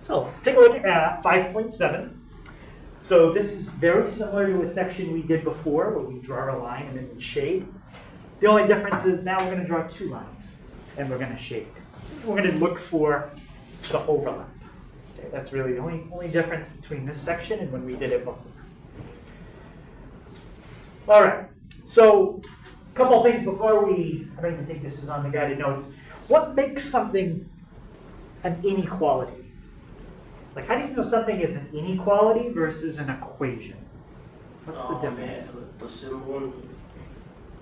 So let's take a look at 5.7. So this is very similar to a section we did before where we draw a line and then we shade. The only difference is now we're going to draw two lines and we're going to shade. We're going to look for the overlap. Okay, that's really the only difference between this section and when we did it before. All right, so a couple of things before I don't even think this is on the guided notes. What makes something an inequality? Like, how do you know something is an inequality versus an equation? What's the difference? The symbol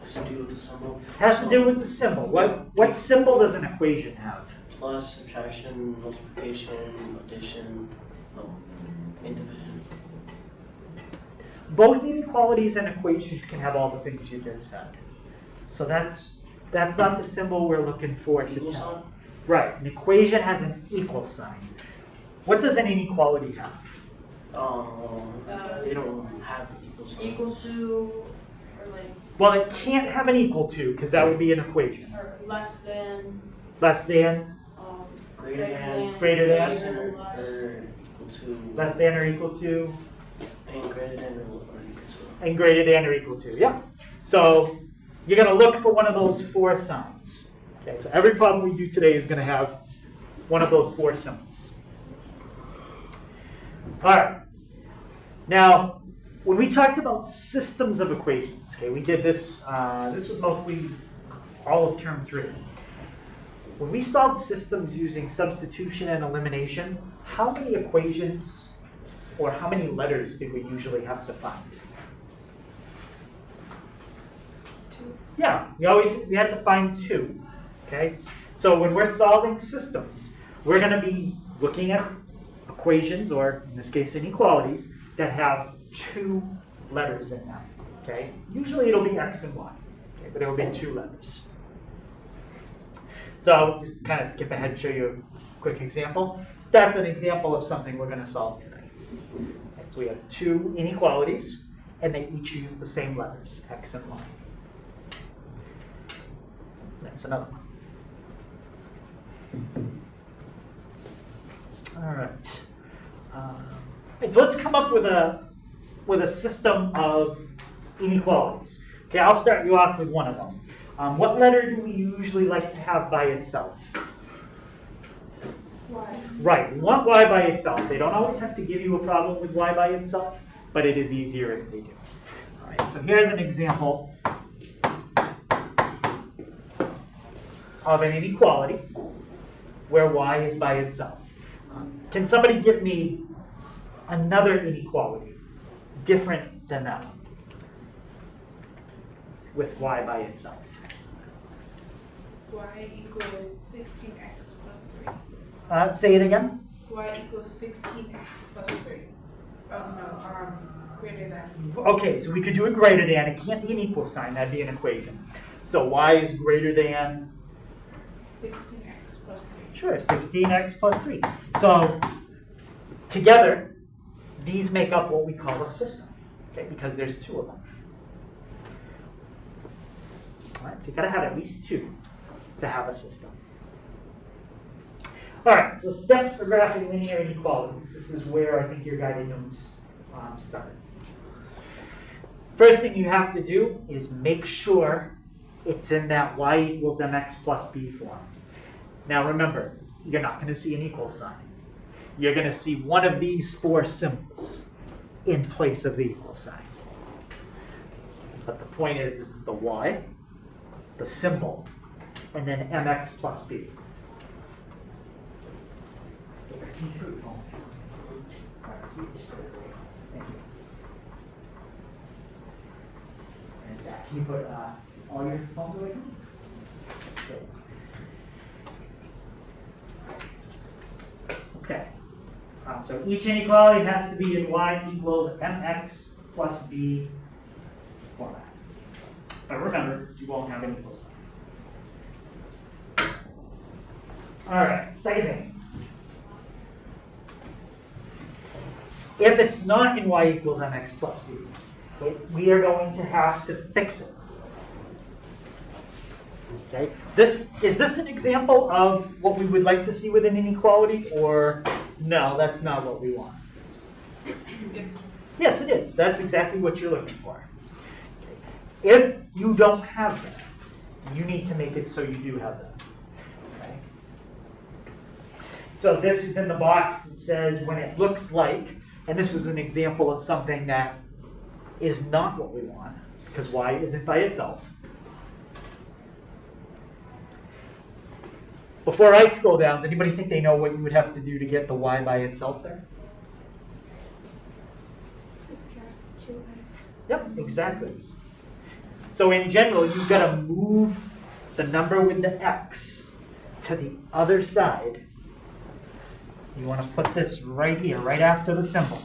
has to do with the symbol. Has to do with the symbol. What symbol does an equation have? Plus, subtraction, multiplication, addition, and division. Both inequalities and equations can have all the things you just said. So that's not the symbol we're looking for to Equal tell. sign? Right. An equation has an equal sign. What does an inequality have? They don't have equal signs. Equal to, or like, Well, it can't have an equal to because that would be an equation. or less than, Less than, Greater than, Greater than. less. or equal to, less than or equal to, and greater than or equal to. and greater than or equal to. Yeah. So you're going to look for one of those four signs. Okay. So every problem we do today is going to have one of those four symbols. All right. Now, when we talked about systems of equations, okay, we did this. This was mostly all of term 3. When we solved systems using substitution and elimination, how many equations or how many letters did we usually have to find? 2. Yeah, we had to find 2. Okay, so when we're solving systems, we're going to be looking at equations, or in this case inequalities, that have 2 letters in them. Okay, usually it'll be x and y, okay, but it'll be 2 letters. So just to kind of skip ahead and show you a quick example. That's an example of something we're going to solve today. Okay, so we have 2 inequalities, and they each use the same letters, x and y. There's another one. All right. And so let's come up with a system of inequalities. Okay, I'll start you off with one of them. What letter do we usually like to have by itself? Y. Right, we want y by itself. They don't always have to give you a problem with y by itself, but it is easier if they do. All right, so here's an example of an inequality where y is by itself. Can somebody give me another inequality different than that one with y by itself? Y equals 16x plus 3. Say it again. Y equals 16x plus 3. Oh no, greater than. Okay, so we could do a greater than. It can't be an equal sign. That'd be an equation. So y is greater than 16x plus 3. Sure, 16x plus 3. So together, these make up what we call a system, okay, because there's 2 of them. All right, so you got to have at least 2 to have a system. All right, so steps for graphing linear inequalities. This is where I think your guided notes start. First thing you have to do is make sure it's in that y equals mx plus b form. Now remember, you're not going to see an equal sign. You're going to see one of these 4 symbols in place of the equal sign. But the point is, it's the y, the symbol, and then mx plus b. Can you put all your phones away? Okay. So each inequality has to be in y equals mx plus b format. But remember, you won't have an equal sign. All right, second thing. If it's not in y equals mx plus b, okay, we are going to have to fix it. Okay, is this an example of what we would like to see with an inequality, or No, that's not what we want. Yes. Yes, it is. That's exactly what you're looking for. If you don't have that, you need to make it so you do have that. Okay? So this is in the box that says when it looks like, and this is an example of something that is not what we want, because y isn't by itself. Before I scroll down, does anybody think they know what you would have to do to get the y by itself there? Subtract 2x. Yep, exactly. So in general, you've got to move the number with the x to the other side. You want to put this right here, right after the symbol,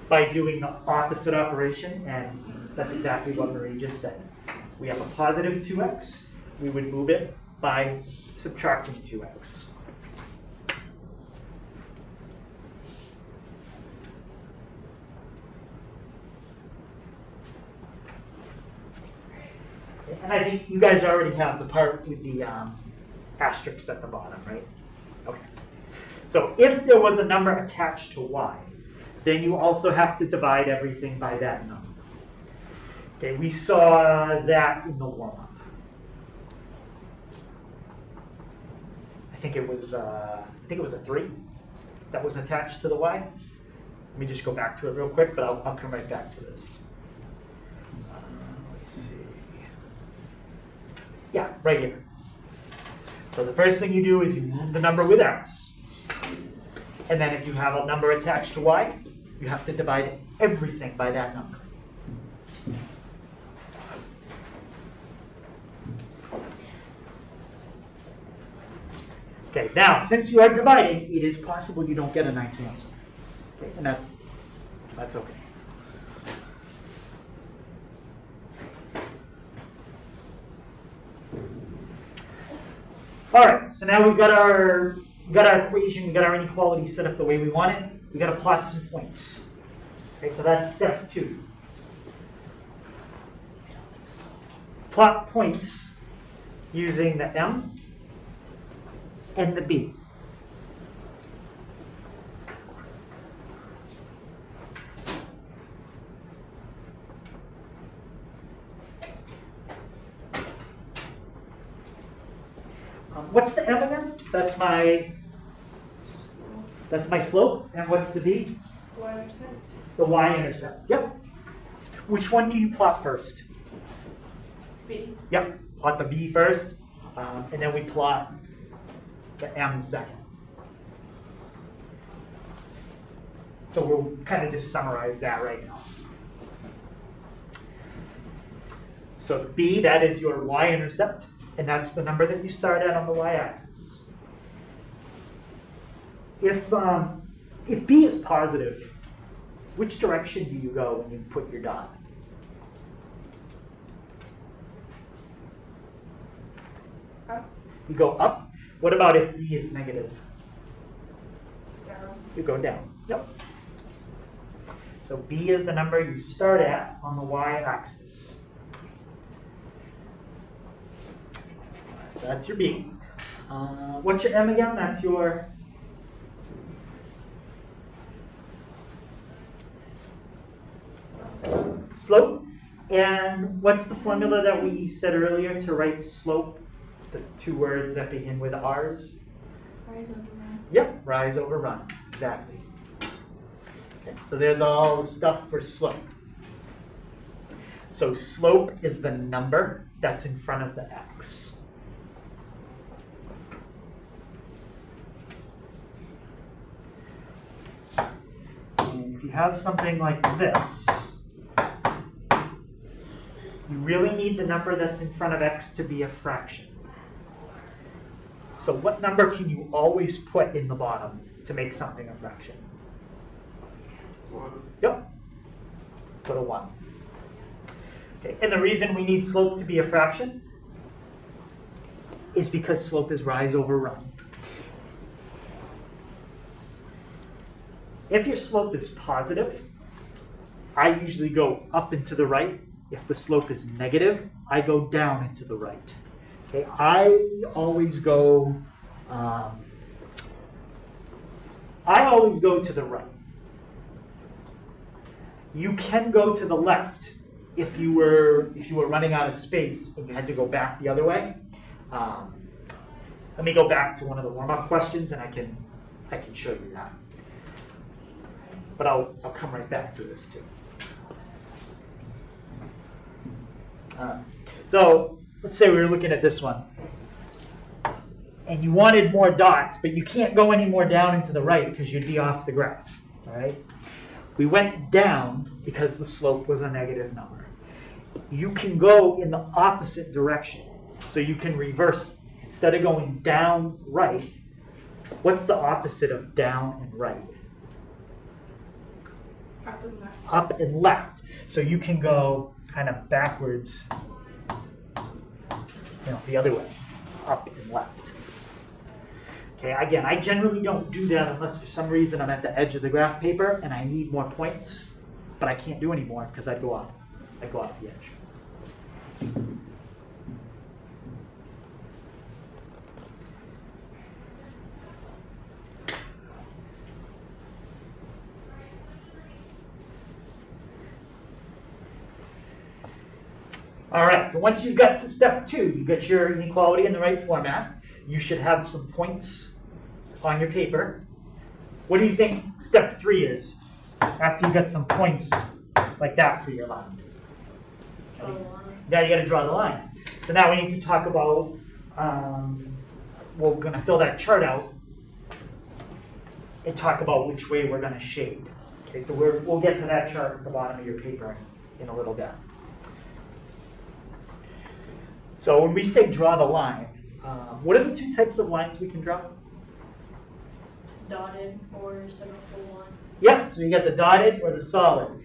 by doing the opposite operation, and that's exactly what Marie just said. We have a positive 2x, we would move it by subtracting 2x. And I think you guys already have the part with the asterisks at the bottom, right? Okay. So if there was a number attached to y, then you also have to divide everything by that number. Okay, we saw that in the warm-up. I think it was a 3 that was attached to the y. Let me just go back to it real quick, but I'll come right back to this. Let's see. Yeah, right here. So the first thing you do is you move the number with x. And then if you have a number attached to y, you have to divide everything by that number. Okay, now, since you are dividing, it is possible you don't get a nice answer. Okay, and that's okay. All right, so now we've got our equation, we've got our inequality set up the way we want it. We've got to plot some points. Okay, so that's step 2. Plot points using the M and the B. What's the M again? That's my slope. And what's the B? Y-intercept. The y-intercept. Yep. Which one do you plot first? B. Yep. Plot the B first, and then we plot the M second. So we'll kind of just summarize that right now. So the B, that is your y-intercept. And that's the number that you start at on the y-axis. If B is positive, which direction do you go when you put your dot? Up, You go up. What about if B is negative? down. You go down. Yep. So B is the number you start at on the y-axis. So that's your B. What's your M again? That's your slope. And what's the formula that we said earlier to write slope? The 2 words that begin with R's? Rise over run. Yep, rise over run. Exactly. Okay, so there's all the stuff for slope. So slope is the number that's in front of the x. And if you have something like this, you really need the number that's in front of x to be a fraction. So what number can you always put in the bottom to make something a fraction? 1. Yep. Put a 1. Okay, and the reason we need slope to be a fraction is because slope is rise over run. If your slope is positive, I usually go up and to the right. If the slope is negative, I go down and to the right. Okay, I always go I always go to the right. You can go to the left if you were running out of space and you had to go back the other way. Let me go back to one of the warm-up questions, and I can show you that. But I'll come right back to this too. So let's say we were looking at this one, and you wanted more dots, but you can't go any more down into the right because you'd be off the graph. All right? We went down because the slope was a negative number. You can go in the opposite direction, so you can reverse it. Instead of going down right, what's the opposite of down and right? Up and left. Up and left. So you can go kind of backwards, the other way, up and left. Okay, again, I generally don't do that unless for some reason I'm at the edge of the graph paper and I need more points, but I can't do any more because I'd go off the edge. All right, so once you've got to step 2, you get your inequality in the right format. You should have some points on your paper. What do you think step 3 is after you get some points like that for your line? Draw the line. Now you got to draw the line. So now we need to talk about, we're going to fill that chart out and talk about which way we're going to shade. Okay, so we'll get to that chart at the bottom of your paper in a little bit. So when we say draw the line, what are the 2 types of lines we can draw? Dotted or just like a full line. Yep, so you get the dotted or the solid.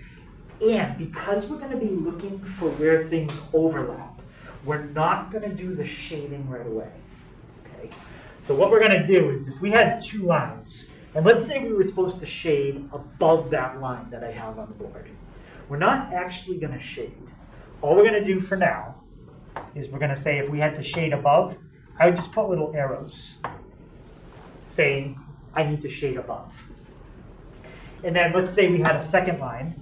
And because we're going to be looking for where things overlap, we're not going to do the shading right away. Okay? So what we're going to do is if we had 2 lines, and let's say we were supposed to shade above that line that I have on the board, we're not actually going to shade. All we're going to do for now is we're going to say if we had to shade above, I would just put little arrows saying I need to shade above. And then let's say we had a second line,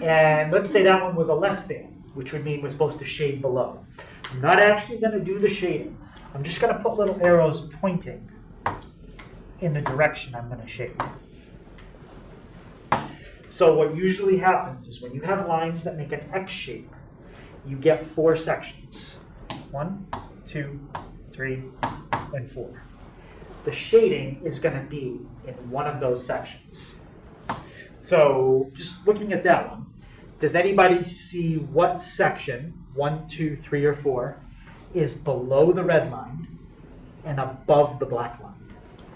and let's say that one was a less than, which would mean we're supposed to shade below. I'm not actually going to do the shading. I'm just going to put little arrows pointing in the direction I'm going to shade. So what usually happens is when you have lines that make an X shape, you get 4 sections. 1, 2, 3, and 4. The shading is going to be in one of those sections. So just looking at that one, does anybody see what section, 1, 2, 3, or 4, is below the red line and above the black line?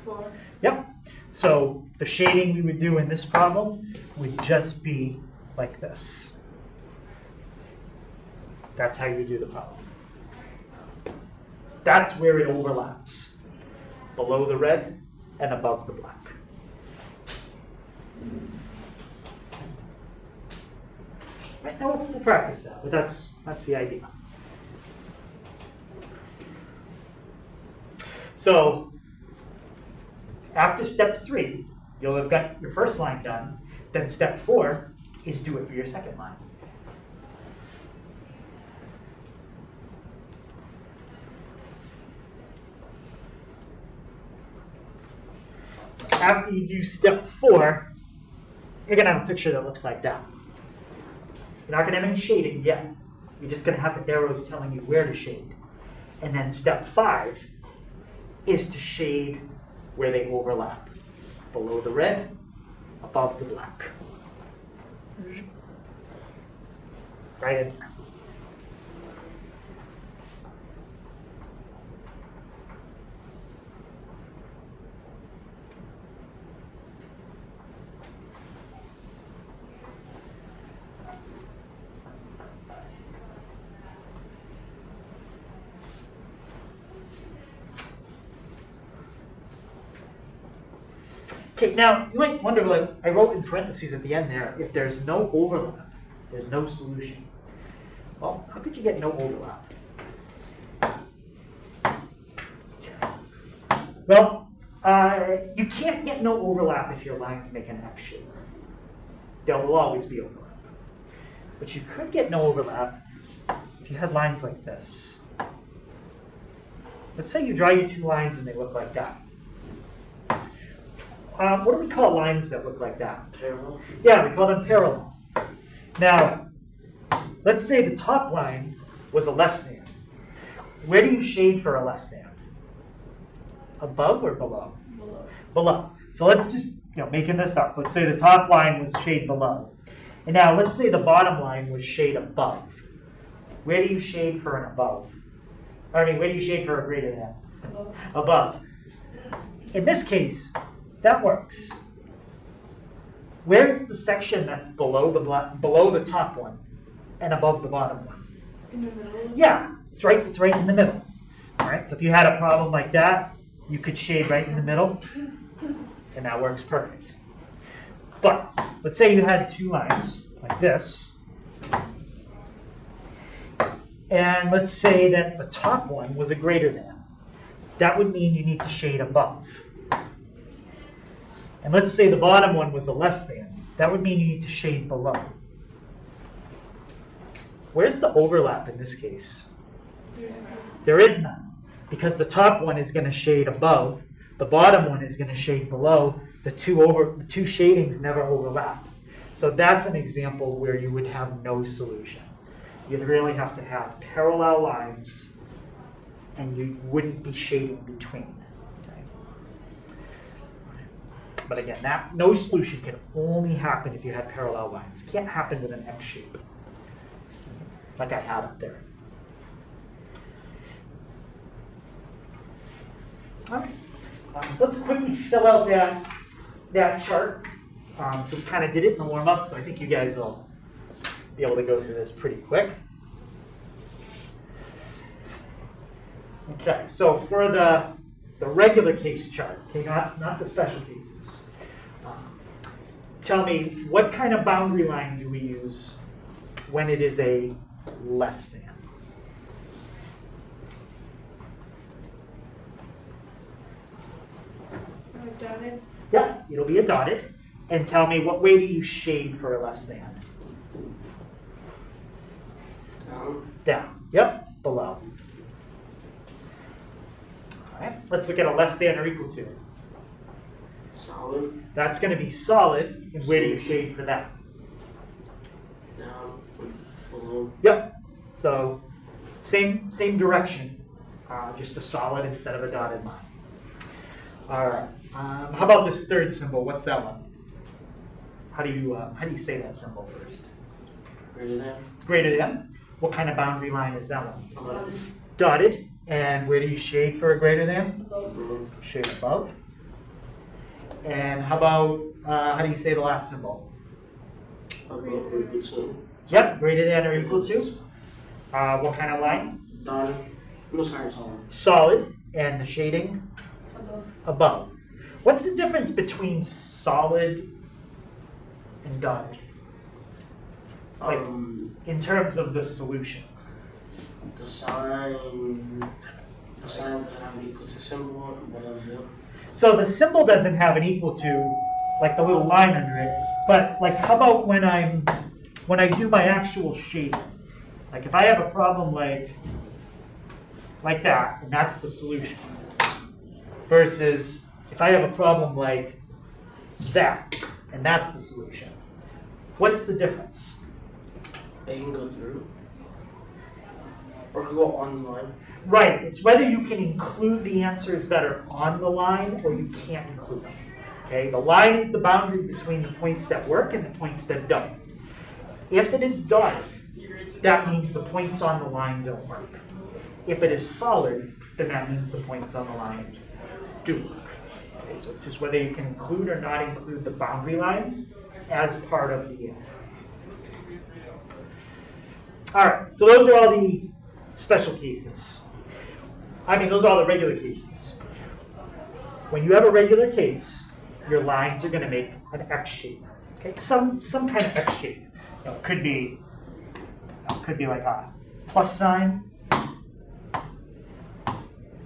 4. Yep. So the shading we would do in this problem would just be like this. That's how you do the problem. That's where it overlaps. Below the red and above the black. Right, now we'll practice that, but that's the idea. So after step 3, you'll have got your first line done. Then step 4 is do it for your second line. After you do step 4, you're going to have a picture that looks like that. You're not going to have any shading yet. You're just going to have the arrows telling you where to shade. And then step 5 is to shade where they overlap. Below the red, above the black. Right in there. Okay, now you might wonder, like I wrote in parentheses at the end there, if there's no overlap, there's no solution. Well, how could you get no overlap? Well, You can't get no overlap if your lines make an X shape. There will always be overlap. But you could get no overlap if you had lines like this. Let's say you draw your two lines and they look like that. What do we call lines that look like that? Parallel. Yeah, we call them parallel. Now, let's say the top line was a less than. Where do you shade for a less than? Above or below? Below. Below. So let's just, making this up. Let's say the top line was shade below. And now let's say the bottom line was shade above. Where do you shade for an above? Where do you shade for a greater than? Below. Above. In this case, that works. Where's the section that's below the top one and above the bottom one? In the middle. Yeah, it's right in the middle. All right, so if you had a problem like that, you could shade right in the middle, and that works perfect. But let's say you had two lines like this, and let's say that the top one was a greater than. That would mean you need to shade above. And let's say the bottom one was a less than. That would mean you need to shade below. Where's the overlap in this case? There is none, because the top one is going to shade above, the bottom one is going to shade below. The two shadings never overlap. So that's an example where you would have no solution. You'd really have to have parallel lines, and you wouldn't be shading between. Okay? But again, no solution can only happen if you have parallel lines. It can't happen with an X shape, like I had up there. All right, so let's quickly fill out that chart. So we kind of did it in the warm-up, so I think you guys will be able to go through this pretty quick. Okay, so for the regular case chart, okay, not the special cases, tell me, what kind of boundary line do we use when it is a less than? Dotted. Yeah, it'll be a dotted. And tell me, what way do you shade for a less than? Down. Down. Yep, below. All right, let's look at a less than or equal to. Solid. That's going to be solid. And where do you shade for that? Down. Below. Yep. So same direction, just a solid instead of a dotted line. All right. How about this third symbol? What's that one? How do you say that symbol first? Greater than. It's greater than. What kind of boundary line is that one? Above. Dotted. And where do you shade for a greater than? Above. Shade above. And how about, how do you say the last symbol? Above or equal to. Yep, greater than or equal to. What kind of line? Dotted. No, sorry, solid. Solid. And the shading? Above. Above. What's the difference between solid and dotted? Like, in terms of the solution. The sign doesn't have an equal to symbol, and one of them. So the symbol doesn't have an equal to, like the little line under it, but like how about when I do my actual shading? Like if I have a problem like that, and that's the solution. Versus if I have a problem like that, and that's the solution. What's the difference? They can go through. Or can go on the line. Right, it's whether you can include the answers that are on the line or you can't include them. Okay, the line is the boundary between the points that work and the points that don't. If it is dotted, that means the points on the line don't work. If it is solid, then that means the points on the line do work. Okay, so it's just whether you can include or not include the boundary line as part of the answer. All right, so those are all the special cases. Those are all the regular cases. When you have a regular case, your lines are going to make an X shape. Okay, some kind of X shape. It could be like a plus sign.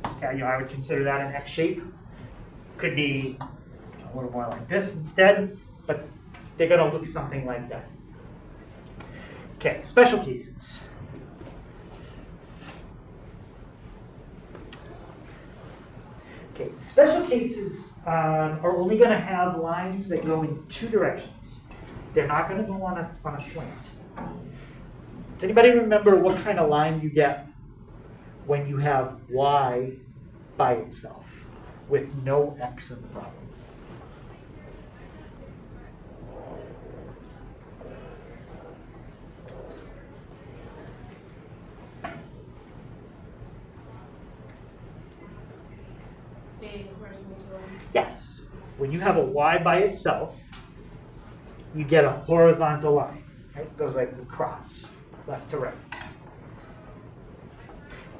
Okay, I would consider that an X shape. Could be a little more like this instead, but they're going to look something like that. Okay, special cases. Okay, special cases are only going to have lines that go in two directions. They're not going to go on a slant. Does anybody remember what kind of line you get when you have y by itself with no x in the problem? A horizontal line. Yes. When you have a y by itself, you get a horizontal line. Right? It goes like across, left to right.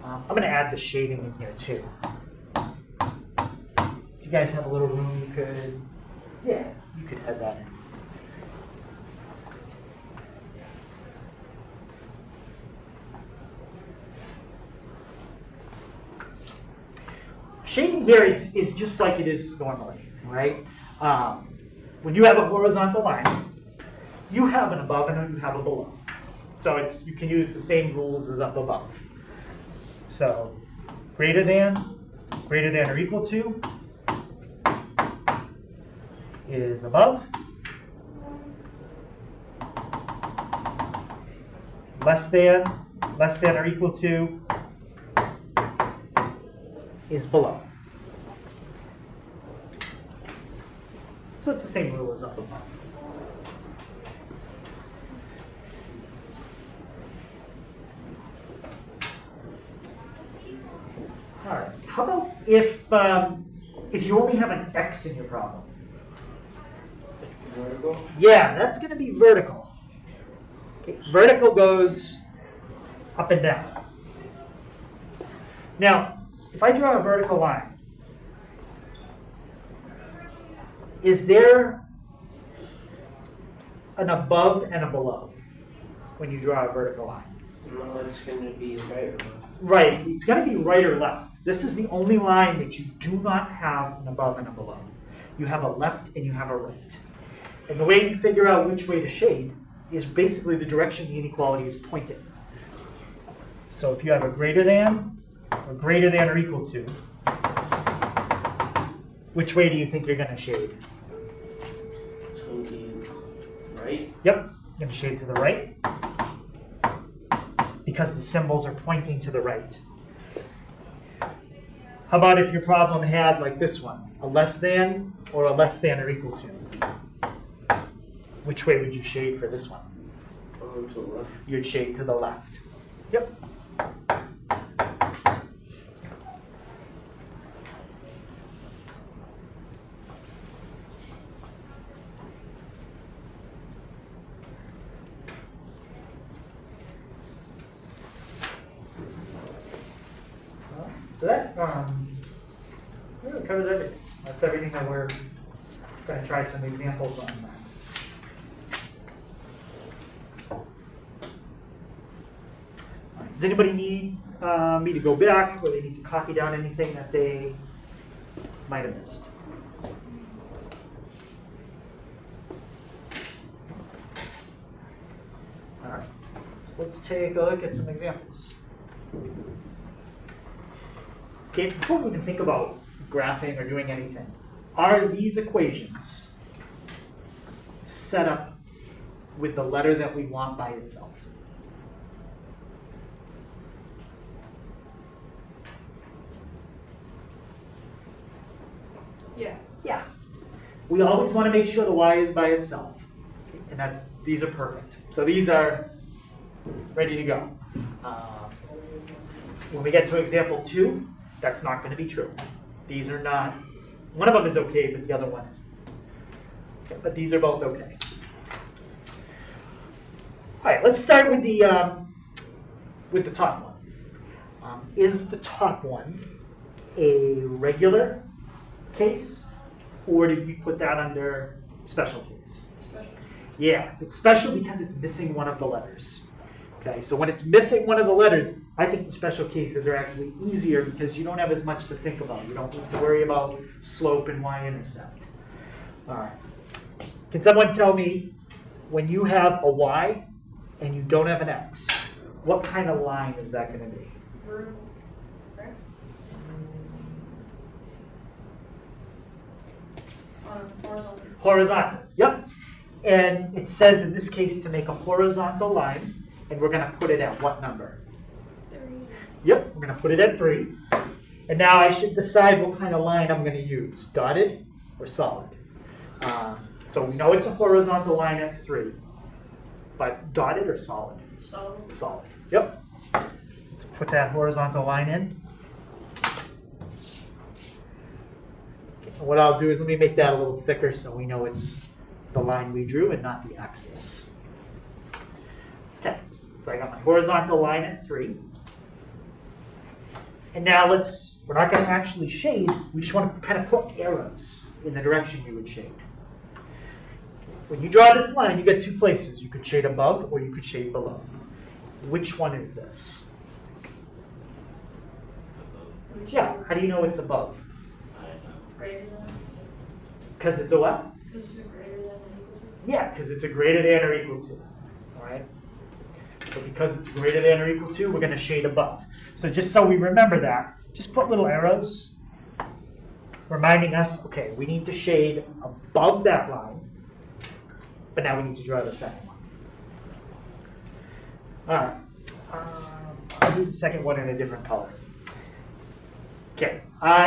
I'm going to add the shading in here too. Do you guys have a little room you could, yeah, you could add that in. Shading here is just like it is normally, right? When you have a horizontal line, you have an above and you have a below. So you can use the same rules as up above. So greater than or equal to is above. Less than or equal to is below. So it's the same rule as up above. All right. How about if you only have an x in your problem? Vertical? Yeah, that's going to be vertical. Okay. Vertical goes up and down. Now, if I draw a vertical line, is there an above and a below when you draw a vertical line? No, it's going to be right or left. Right, it's going to be right or left. This is the only line that you do not have an above and a below. You have a left and you have a right. And the way you figure out which way to shade is basically the direction the inequality is pointing. So if you have a greater than or equal to, which way do you think you're going to shade? It's going to be right. Yep, you're going to shade to the right because the symbols are pointing to the right. How about if your problem had like this one, a less than or or equal to? Which way would you shade for this one? To the left. You'd shade to the left. Yep. So that really covers everything. That's everything that we're going to try some examples on next. Does anybody need me to go back, or they need to copy down anything that they might have missed? All right, so let's take a look at some examples. Okay, before we even think about graphing or doing anything, are these equations set up with the letter that we want by itself? Yes. Yeah. We always want to make sure the y is by itself. Okay, and these are perfect. So these are ready to go. When we get to example 2, that's not going to be true. These are not, one of them is okay, but the other one isn't. Okay, but these are both okay. All right, let's start with the top one. Is the top one a regular case, or did we put that under special case? Special. Yeah, it's special because it's missing one of the letters. Okay, so when it's missing one of the letters, I think the special cases are actually easier because you don't have as much to think about. You don't need to worry about slope and y-intercept. All right. Can someone tell me, when you have a y and you don't have an x, what kind of line is that going to be? Vertical, right? Horizontal. Horizontal, yep. And it says in this case to make a horizontal line, and we're going to put it at what number? 3. Yep, we're going to put it at 3. And now I should decide what kind of line I'm going to use, dotted or solid. So we know it's a horizontal line at 3, but dotted or solid? Solid. Solid, yep. Let's put that horizontal line in. What I'll do is let me make that a little thicker so we know it's the line we drew and not the axis. Okay, so I got my horizontal line at 3. And now we're not going to actually shade, we just want to kind of put arrows in the direction you would shade. When you draw this line, you get 2 places. You could shade above or you could shade below. Which one is this? Yeah, how do you know it's above? Greater than. Because it's a what? This is greater than or equal to. Yeah, because it's a greater than or equal to. All right? So because it's greater than or equal to, we're going to shade above. So just so we remember that, just put little arrows reminding us, okay, we need to shade above that line, but now we need to draw the second one. All right. I'll do the second one in a different color. Okay.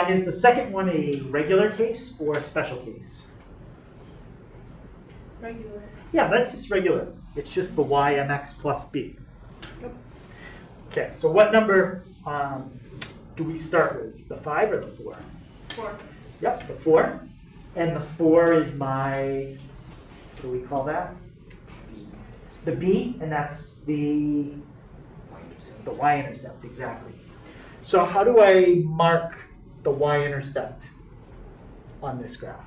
Is the second one a regular case or a special case? Regular. Yeah, that's just regular. It's just the y/mx plus b. Okay, so what number do we start with? The 5 or the 4? 4. Yep, the 4. And the 4 is my, what do we call that? The b, and that's the y-intercept, exactly. So how do I mark the y-intercept on this graph?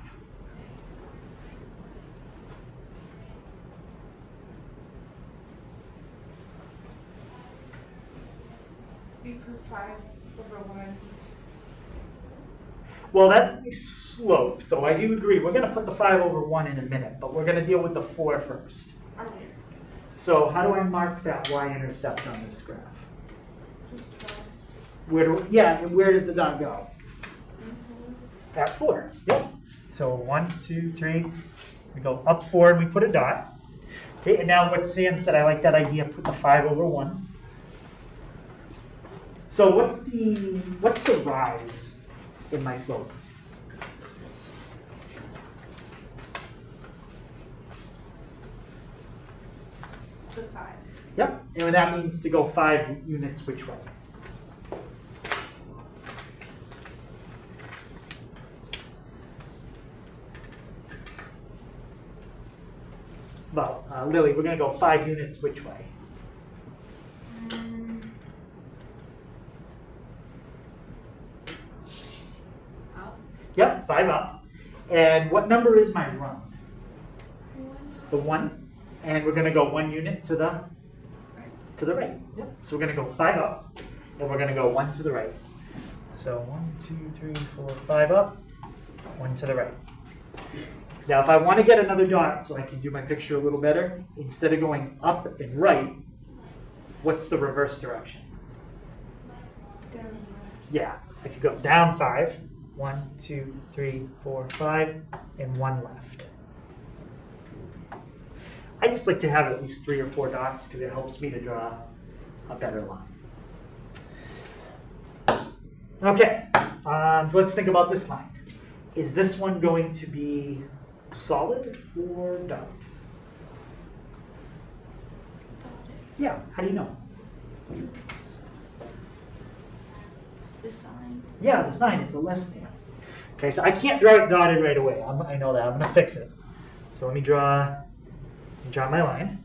We put 5 over 1. Well, that's the slope, so I do agree. We're going to put the 5 over 1 in a minute, but we're going to deal with the 4 first. Okay. So how do I mark that y-intercept on this graph? Just 12. And where does the dot go? At 4. Yep. So 1, 2, 3. We go up 4 and we put a dot. Okay, and now what Sam said, I like that idea, put the 5 over 1. So what's the rise in my slope? The 5. Yep, and that means to go 5 units which way? Well, Lily, we're going to go 5 units which way? Up. Yep, 5 up. And what number is my run? 1. The 1. And we're going to go 1 unit to the right. Yep. So we're going to go 5 up, and we're going to go 1 to the right. So 1, 2, 3, 4, 5 up, 1 to the right. Now, if I want to get another dot so I can do my picture a little better, instead of going up and right, what's the reverse direction? Down and left. Yeah, I could go down 5, 1, 2, 3, 4, 5, and 1 left. I just like to have at least 3 or 4 dots because it helps me to draw a better line. Okay, so let's think about this line. Is this one going to be solid or dotted? Dotted. Yeah, how do you know? The sign. Yeah, the sign, it's a less than. Okay, so I can't draw it dotted right away. I know that. I'm going to fix it. So let me draw my line.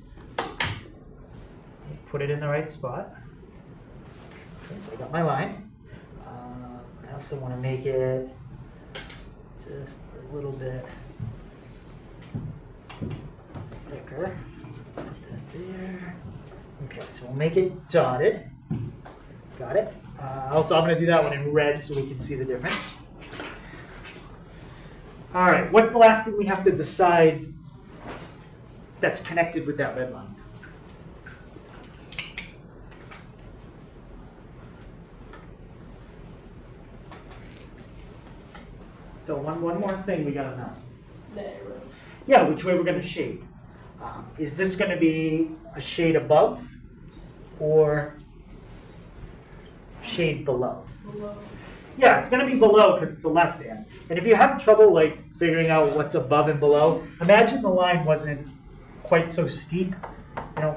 Put it in the right spot. Okay, so I got my line. I also want to make it just a little bit thicker. Put that there. Okay, so we'll make it dotted. Got it. Also, I'm going to do that one in red so we can see the difference. All right, what's the last thing we have to decide that's connected with that red line? Still, one more thing we got to know. The arrow. Yeah, which way we're going to shade. Is this going to be a shade above or shade below? Below. Yeah, it's going to be below because it's a less than. And if you have trouble like figuring out what's above and below, imagine the line wasn't quite so steep. You know,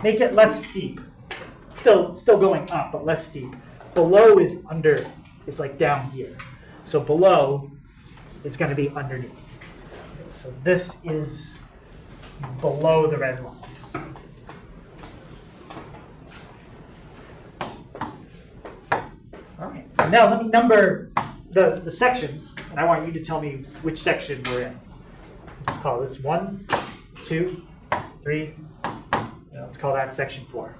make it less steep. Still going up, but less steep. Below is like down here. So below is going to be underneath. So this is below the red line. All right. And now let me number the sections, and I want you to tell me which section we're in. Let's call this 1, 2, 3. Let's call that section 4.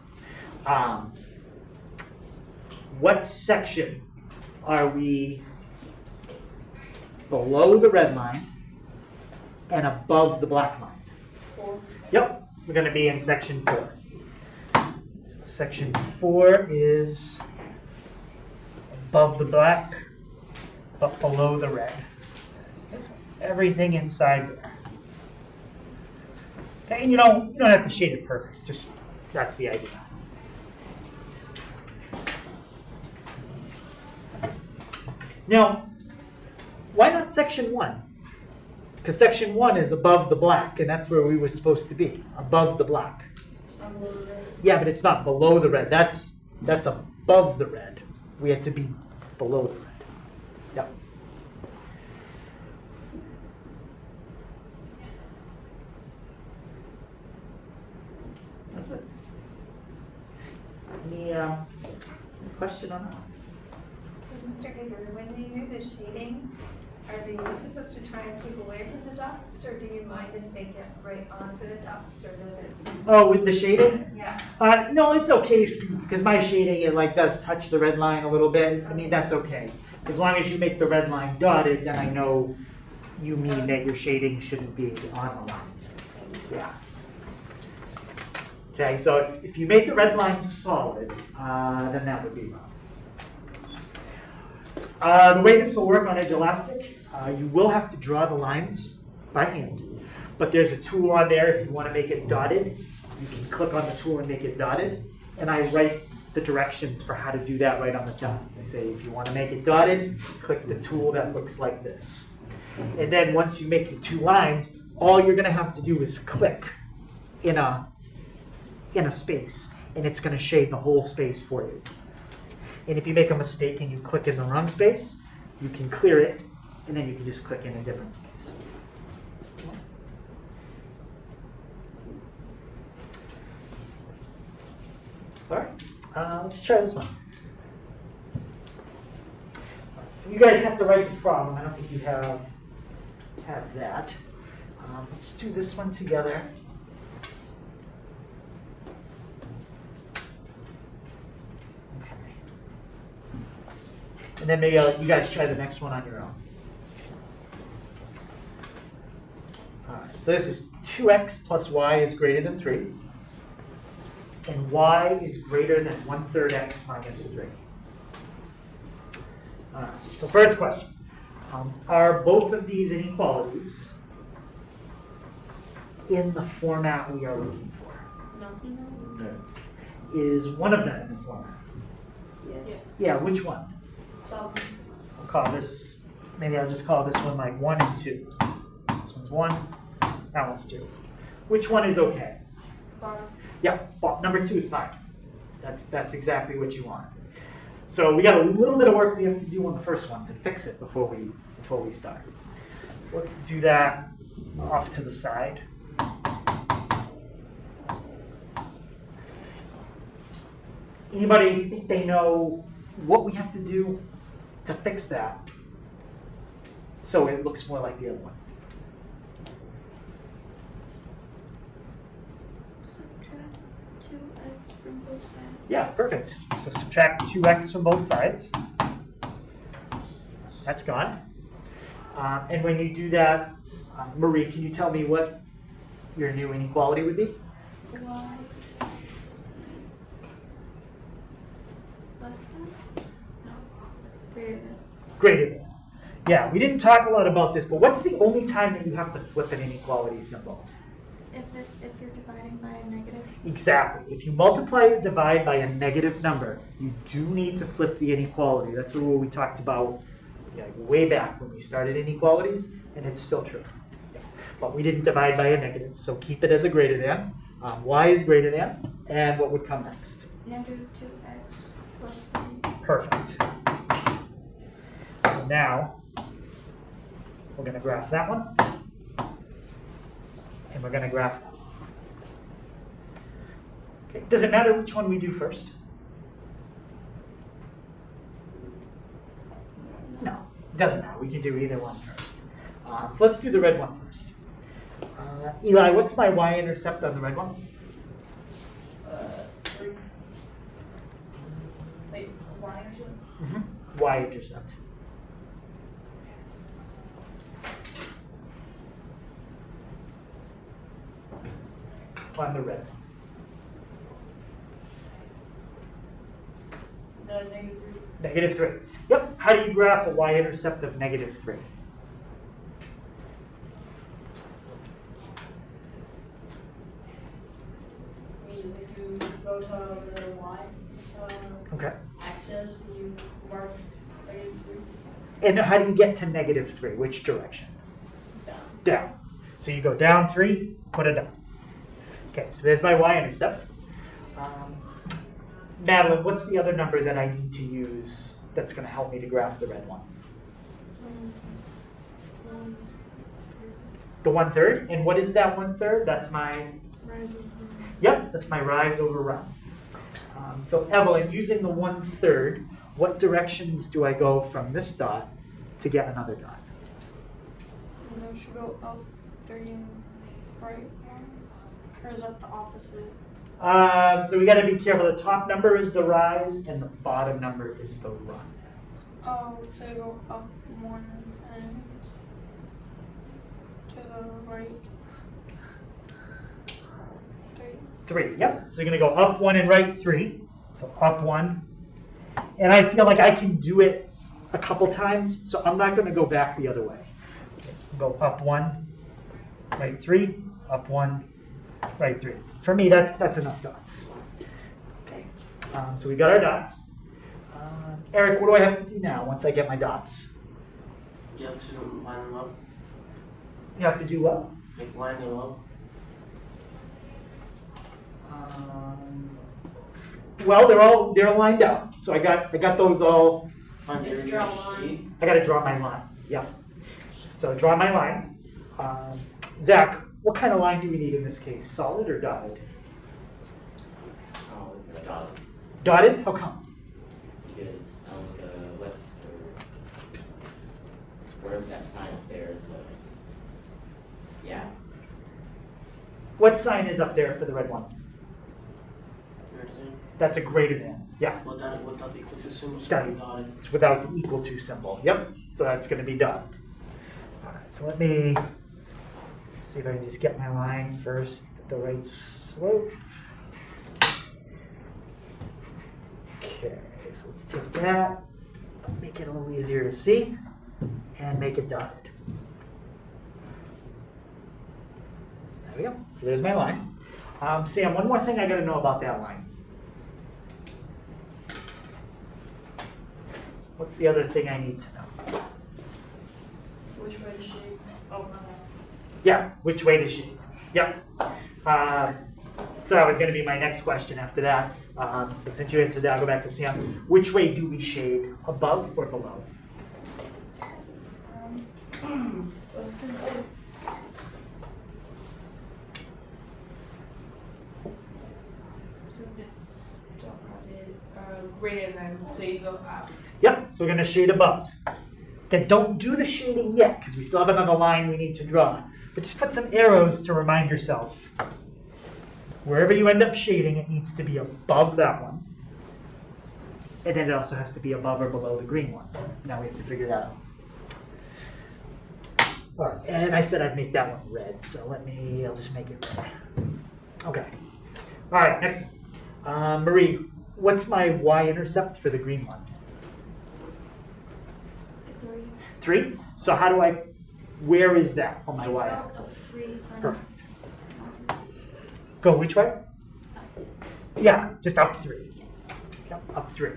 What section are we below the red line and above the black line? 4. Yep, we're going to be in section 4. So section 4 is above the black, but below the red. Okay, so everything inside there. Okay, and you don't have to shade it perfect. Just that's the idea. Now, why not section 1? Because section 1 is above the black, and that's where we were supposed to be, above the black. It's not below the red. Yeah, but it's not below the red. That's above the red. We had to be below the red. Yep. That's it. Any question on that? So, Mr. Hager, when they do the shading, are they supposed to try and keep away from the dots, or do you mind if they get right onto the dots, or does it? Oh, with the shading? Yeah. No, it's okay because my shading it like does touch the red line a little bit. I mean that's okay as long as you make the red line dotted. Then I know you mean that your shading shouldn't be on the line. Yeah. Okay, so if you make the red line solid, then that would be wrong. The way this will work on Edge Elastic, you will have to draw the lines by hand. But there's a tool on there if you want to make it dotted. You can click on the tool and make it dotted. And I write the directions for how to do that right on the test. I say if you want to make it dotted, click the tool that looks like this. And then once you make the 2 lines, all you're going to have to do is click in a space. And it's going to shade the whole space for you. And if you make a mistake and you click in the wrong space, you can clear it, and then you can just click in a different space. All right, let's try this one. So you guys have to write the problem. I don't think you have that. Let's do this one together. And then maybe I'll let you guys try the next one on your own. All right, so this is 2x plus y is greater than 3. And y is greater than 1/3 x minus 3. All right, so first question. Are both of these inequalities in the format we are looking for? No. Is one of them in the format? Yes. Yeah, which one? So, I'll call this, maybe I'll just call this one like 1 and 2. This one's 1, that one's 2. Which one is okay? Bottom. Yeah, well, number 2 is fine. That's exactly what you want. So we got a little bit of work we have to do on the first one to fix it before we start. So let's do that off to the side. Anybody think they know what we have to do to fix that so it looks more like the other one? subtract 2 from both sides. Yeah, perfect. So subtract 2x from both sides. That's gone. And when you do that, Marie, can you tell me what your new inequality would be? Y less than? No. Greater than. Greater than. Yeah, we didn't talk a lot about this, but what's the only time that you have to flip an inequality symbol? If you're dividing by a negative. Exactly. If you multiply or divide by a negative number, you do need to flip the inequality. That's what we talked about way back when we started inequalities, and it's still true. Yeah. But we didn't divide by a negative, so keep it as a greater than. Y is greater than, and what would come next? Negative 2x plus 3. Perfect. So now, we're going to graph that one, and we're going to graph that one. Okay. Does it matter which one we do first? No, it doesn't matter. We can do either one first. So let's do the red one first. Eli, what's my y-intercept on the red one? 3. Wait, y or something? Mm-hmm. Y-intercept. On the red. The negative 3. Negative 3. Yep. How do you graph a y-intercept of negative 3? If you go to the y Okay. axis, you mark negative 3 And how do you get to negative 3? Which direction? down. Down. So you go down 3, put it up. Okay, so there's my y-intercept. Madeline, what's the other number that I need to use that's going to help me to graph the red one? The 1/3? And what is that 1/3? That's my, yep, that's my rise over run. So Evelyn, using the 1/3, what directions do I go from this dot to get another dot? And then should go up 3 and right 1. Or is that the opposite? So we got to be careful. The top number is the rise, and the bottom number is the run. Oh, so you go up 1 and to the right 3. 3, yep. So you're going to go up 1 and right 3. So up 1. And I feel like I can do it a couple times, so I'm not going to go back the other way. Go up 1, right 3, up 1, right 3. For me, that's enough dots. Okay. So we got our dots. Eric, what do I have to do now once I get my dots? You have to line them up. You have to do what? Like line them up. Well, they're lined up. So I got those all. Find every Draw a line. sheet. I got to draw my line. Yeah. So draw my line. Zach, what kind of line do we need in this case? Solid or dotted? Solid, dotted. Dotted? How come? Because the west or wherever that sign up there, yeah. What sign is up there for the red one? That's a greater than. Yeah. Without the equal to symbol, it's Got gonna it. be dotted. It's without the equal to symbol. Yep. So that's going to be dotted. All right. So let me see if I can just get my line first at the right slope. Okay. So let's take that, make it a little easier to see, and make it dotted. There we go. So there's my line. Sam, one more thing I got to know about that line. What's the other thing I need to know? Which way to shape? Oh, no. Yeah, which way to shape? Yep. So that was going to be my next question after that. So since you answered that, I'll go back to Sam. Which way do we shade, above or below? Well, Since it's dotted, greater than, so you go up. Yep, so we're going to shade above. Okay, don't do the shading yet, because we still have another line we need to draw. But just put some arrows to remind yourself. Wherever you end up shading, it needs to be above that one. And then it also has to be above or below the green one. Now we have to figure that out. All right, and I said I'd make that one red, so I'll just make it red. Okay. All right, next one. Marie, what's my y-intercept for the green one? 3. 3? So where is that on my y-axis? 3. Perfect. Go which way? Yeah, just up 3. Yep, up 3.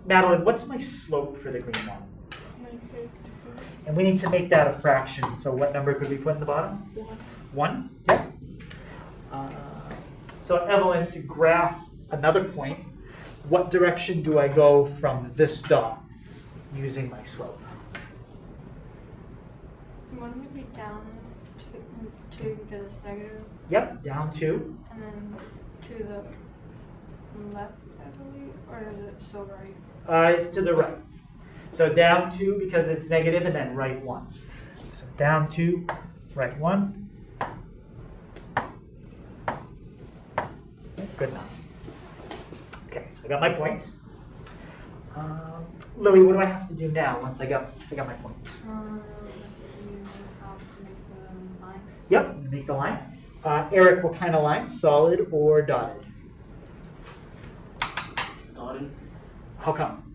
Madeline, what's my slope for the green one? And we need to make that a fraction, so what number could we put in the bottom? 1? Yep. So Evelyn, to graph another point, what direction do I go from this dot using my slope? You want me to be down 2 because it's negative, Yep, down 2. and then to the left, I believe, or is it still right? It's to the right. So down 2 because it's negative, and then right 1. So down 2, right 1. Good enough. Okay, so I got my points. Lily, what do I have to do now once I got my points? You have to make the line. Yep, make the line. Eric, what kind of line? Solid or dotted? Dotted. How come?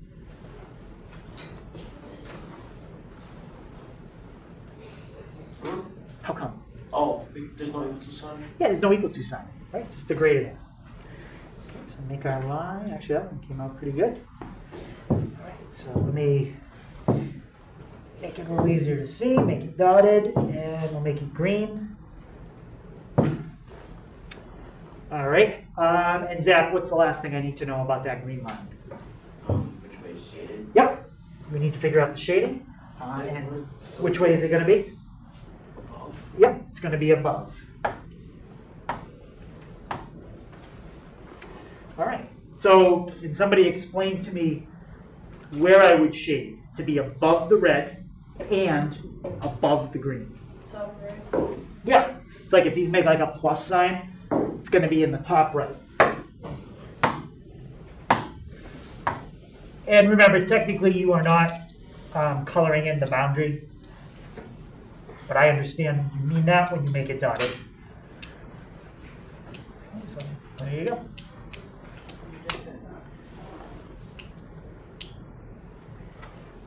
Hmm? How come? Oh, there's no equal to sign. Yeah, there's no equal to sign, right? Just to grade it in. Okay, so make our line. Actually, that one came out pretty good. All right, so let me make it a little easier to see. Make it dotted, and we'll make it green. All right, and Zach, what's the last thing I need to know about that green line? Which way is shaded? Yep, we need to figure out the shading, and which way is it going to be? Above. Yep, it's going to be above. All right, so can somebody explain to me where I would shade to be above the red and above the green? Top right. Yeah, it's like if these make like a plus sign, it's going to be in the top right. And remember, technically you are not coloring in the boundary, but I understand you mean that when you make it dotted. Okay, so there you go.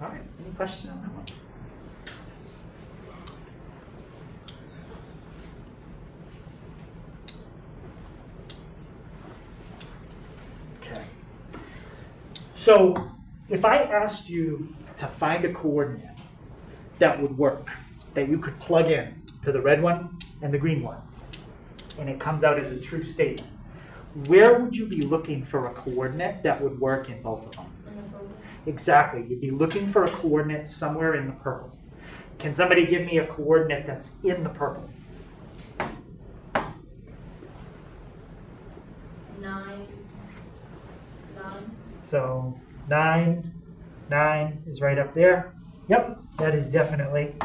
All right, any question on that one? Okay. So if I asked you to find a coordinate that would work, that you could plug in to the red one and the green one, and it comes out as a true statement, where would you be looking for a coordinate that would work in both of them? Exactly, you'd be looking for a coordinate somewhere in the purple. Can somebody give me a coordinate that's in the purple? 9. So 9 is right up there. Yep, that is definitely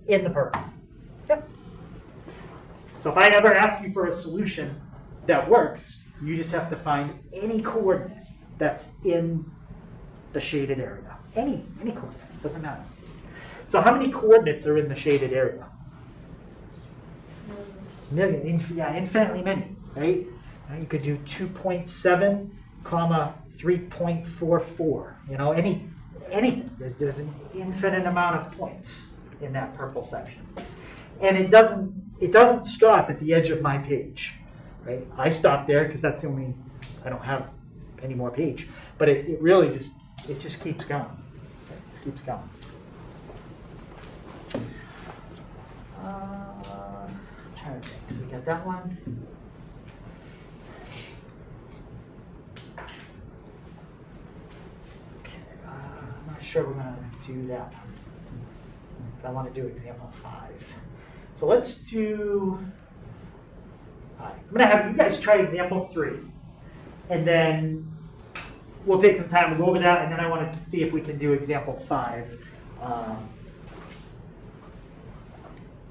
in the purple. Yep. So if I ever ask you for a solution that works, you just have to find any coordinate that's in the shaded area. Any coordinate, doesn't matter. So how many coordinates are in the shaded area? Million, yeah, infinitely many, right? You could do 2.7, comma 3.44. You know, anything. There's an infinite amount of points in that purple section, and it doesn't stop at the edge of my page, right? I stop there because that's the only, I don't have any more page, but it really just keeps going. It just keeps going. I'm trying to think. So we got that one. I'm not sure we're going to do that one. But I want to do example 5. So let's do, I'm going to have you guys try example 3. And then we'll take some time to go over that. And then I want to see if we can do example 5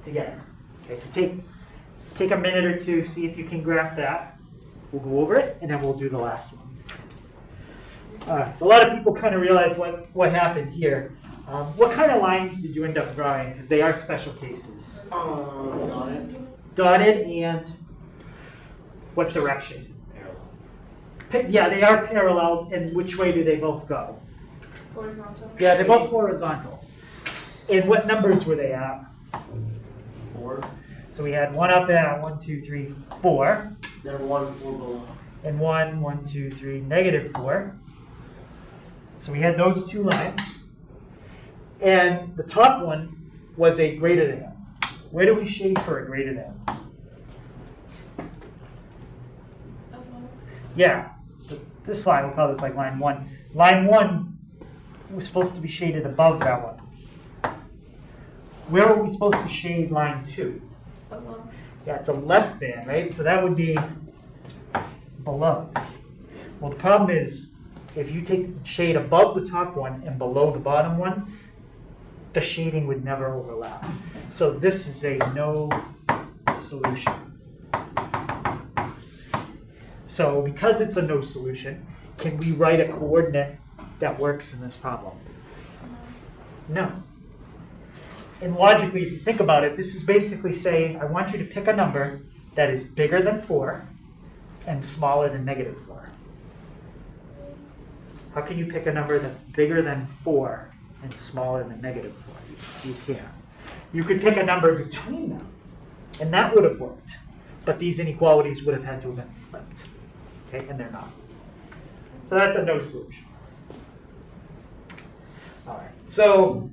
together. Okay, so take a minute or two, see if you can graph that. We'll go over it, and then we'll do the last one. All right, so a lot of people kind of realize what happened here. What kind of lines did you end up drawing? Because they are special cases. Dotted. Dotted and what direction? Parallel. Yeah, they are parallel, and which way do they both go? Horizontal. Yeah, they're both horizontal. And what numbers were they at? 4. So we had one up at 1, 2, 3, 4, Then 1 4 below. and 1, 1, 2, 3, negative 4. So we had those two lines. And the top one was a greater than. Where do we shade for a greater than? Yeah, this line, we'll call this like line 1. Line 1 was supposed to be shaded above that one. Where are we supposed to shade line 2? Below. Yeah, it's a less than, right? So that would be below. Well, the problem is, if you take the shade above the top one and below the bottom one, the shading would never overlap. So this is a no solution. So because it's a no solution, can we write a coordinate that works in this problem? No. And logically, if you think about it, this is basically saying, I want you to pick a number that is bigger than 4 and smaller than negative 4. How can you pick a number that's bigger than 4 and smaller than negative 4? You can't. You could pick a number between them, and that would have worked. But these inequalities would have had to have been flipped. Okay, and they're not. So that's a no solution. All right, so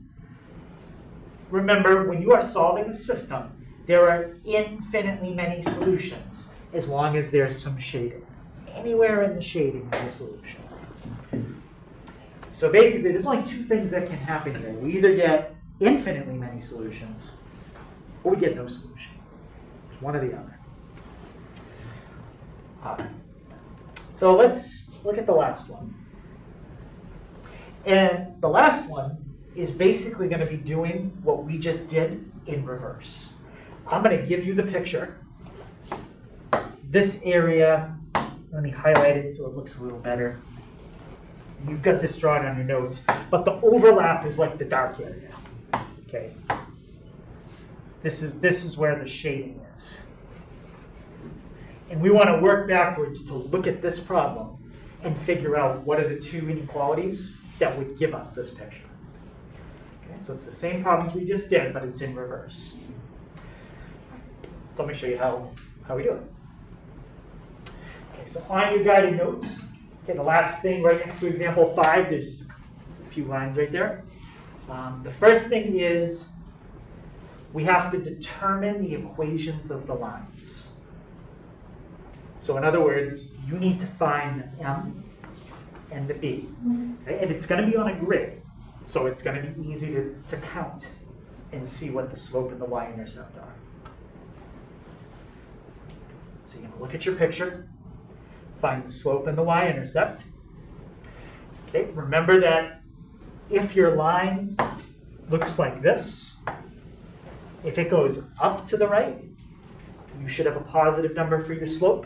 remember, when you are solving a system, there are infinitely many solutions as long as there's some shading. Anywhere in the shading is a solution. So basically, there's only two things that can happen here. We either get infinitely many solutions, or we get no solution. It's one or the other. All right. So let's look at the last one. And the last one is basically going to be doing what we just did in reverse. I'm going to give you the picture. This area, let me highlight it so it looks a little better. You've got this drawn on your notes, but the overlap is like the dark area. Okay. This is where the shading is. And we want to work backwards to look at this problem and figure out what are the two inequalities that would give us this picture. Okay, so it's the same problems we just did, but it's in reverse. So let me show you how we do it. Okay, so on your guided notes, okay, the last thing right next to example 5, there's just a few lines right there. The first thing is we have to determine the equations of the lines. So in other words, you need to find the M and the B. Okay? And it's going to be on a grid, so it's going to be easy to count and see what the slope and the y-intercept are. So you're going to look at your picture, find the slope and the y-intercept. Okay, remember that if your line looks like this, if it goes up to the right, you should have a positive number for your slope.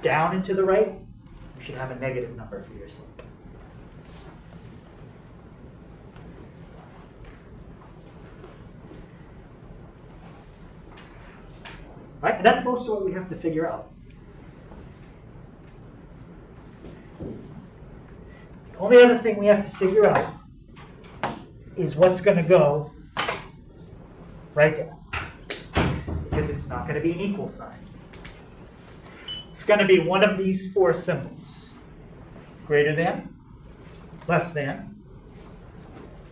Down and to the right, you should have a negative number for your slope. Right? And that's most of what we have to figure out. The only other thing we have to figure out is what's going to go right there. Because it's not going to be an equal sign. It's going to be one of these 4 symbols. Greater than, less than,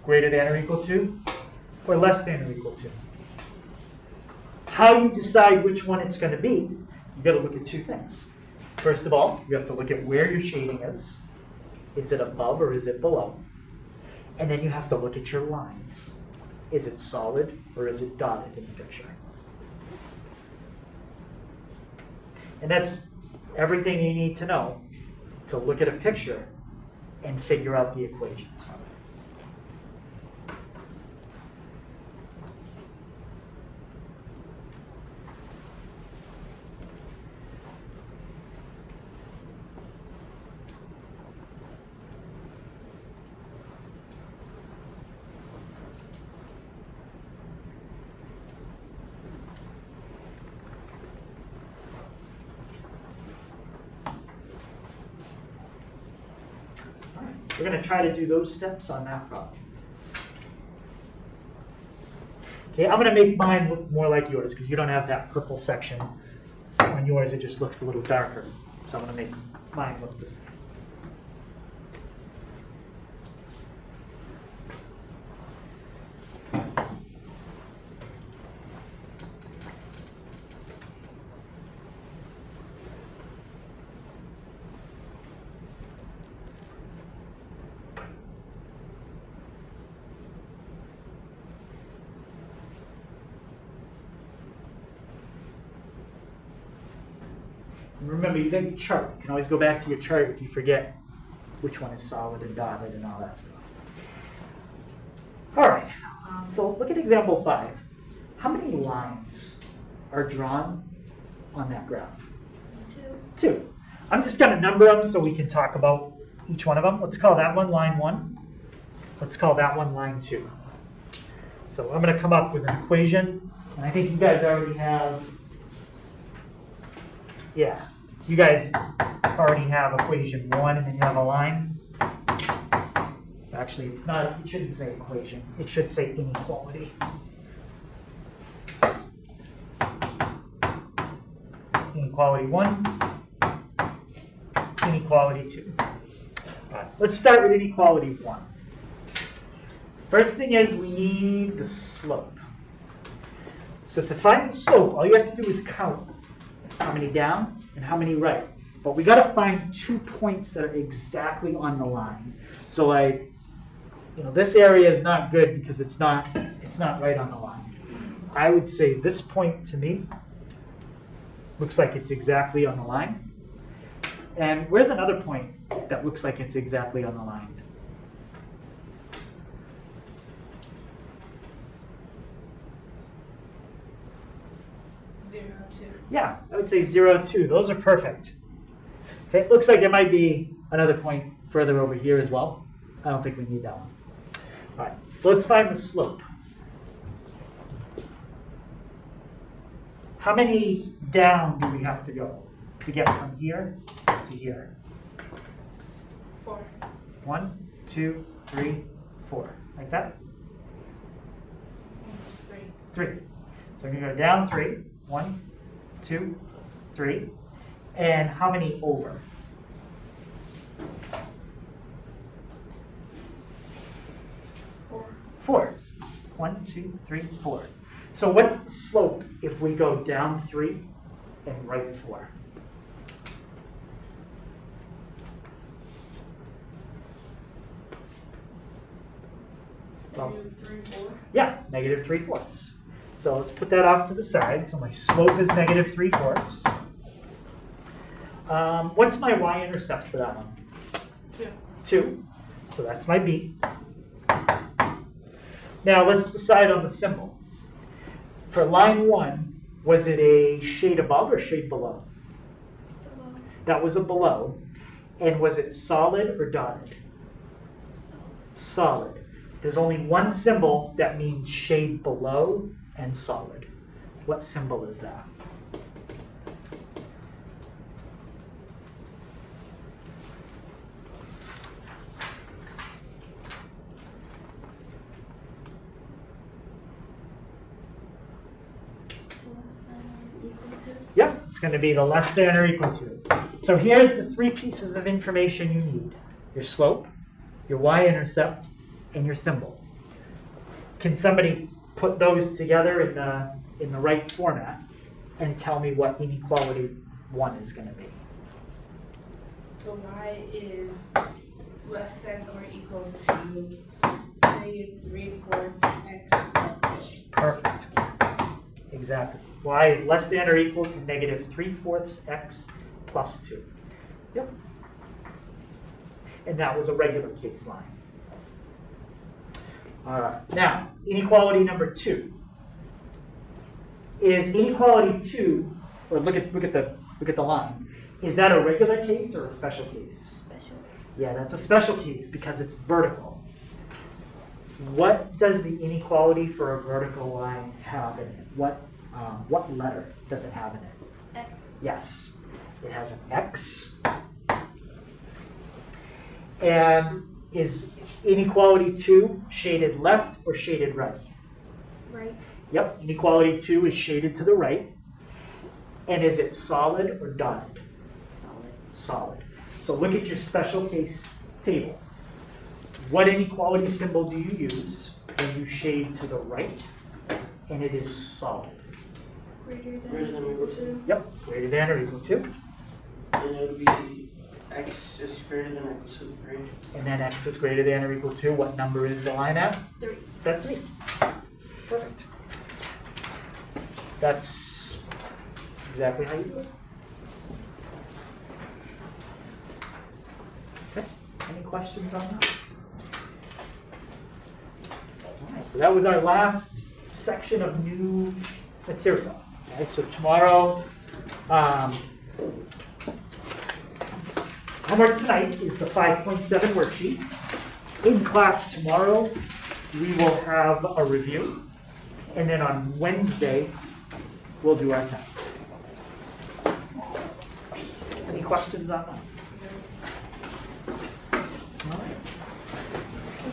greater than or equal to, or less than or equal to. How you decide which one it's going to be, you've got to look at 2 things. First of all, you have to look at where your shading is. Is it above or is it below? And then you have to look at your line. Is it solid or is it dotted in the picture? And that's everything you need to know to look at a picture and figure out the equations from it. we're going to try to do those steps on that problem. Okay, I'm going to make mine look more like yours because you don't have that purple section. On yours, it just looks a little darker. So I'm going to make mine look the same. Remember, you got your chart. You can always go back to your chart if you forget which one is solid and dotted and all that stuff. All right, so look at example 5. How many lines are drawn on that graph? 2. I'm just going to number them so we can talk about each one of them. Let's call that one line 1. Let's call that one line 2. So I'm going to come up with an equation, and I think you guys already have, yeah. You guys already have equation 1 and then you have a line. Actually, it's not, it shouldn't say equation. It should say inequality. Inequality 1, inequality 2. All right, let's start with inequality 1. First thing is we need the slope. So to find the slope, all you have to do is count how many down and how many right. But we got to find 2 points that are exactly on the line. So like, this area is not good because it's not right on the line. I would say this point to me looks like it's exactly on the line. And where's another point that looks like it's exactly on the line? Yeah, I would say 0, 2. Those are perfect. Okay, it looks like there might be another point further over here as well. I don't think we need that one. All right, so let's find the slope. How many down do we have to go to get from here to here? 4. 1, 2, 3, 4. Like that? 3. 3. So we're going to go down 3. 1, 2, 3. And how many over? 4. 4. 1, 2, 3, 4. So what's the slope if we go down 3 and right 4? Well, -3/4. yeah, -3/4. So let's put that off to the side. So my slope is -3/4. What's my y-intercept for that one? 2. 2. So that's my b. Now let's decide on the symbol. For line 1, was it a shade above or shade below? Below. That was a below. And was it solid or dotted? Solid. There's only one symbol that means shade below and solid. What symbol is that? Yep, it's going to be the less than or equal to. So here's the 3 pieces of information you need. Your slope, your y-intercept, and your symbol. Can somebody put those together in the right format and tell me what inequality 1 is going to be? The y is less than or equal to -3/4 x plus 2. Perfect. Exactly. Y is less than or equal to -3/4 x plus 2. Yep. And that was a regular case line. All right. Now, inequality number 2. Is inequality 2, or look at the line, is that a regular case or a special case? Special. Yeah, that's a special case because it's vertical. What does the inequality for a vertical line have in it? What letter does it have in it? X. Yes, it has an X. And Is inequality 2 shaded left or shaded right? Right. Yep, inequality 2 is shaded to the right. And is it solid or dotted? Solid. Solid. So look at your special case table. What inequality symbol do you use when you shade to the right and it is solid? Greater Greater than or equal to. Yep, greater than or equal to. And it would be x is greater than or equal to 3. And then x is greater than or equal to. What number is the line at? 3. It's at 3. Perfect. That's exactly how you do it. Okay, any questions on that? All right, so that was our last section of new material. Okay, so tomorrow, homework tonight is the 5.7 worksheet. In class tomorrow, we will have a review. And then on Wednesday, we'll do our test. Any questions on that?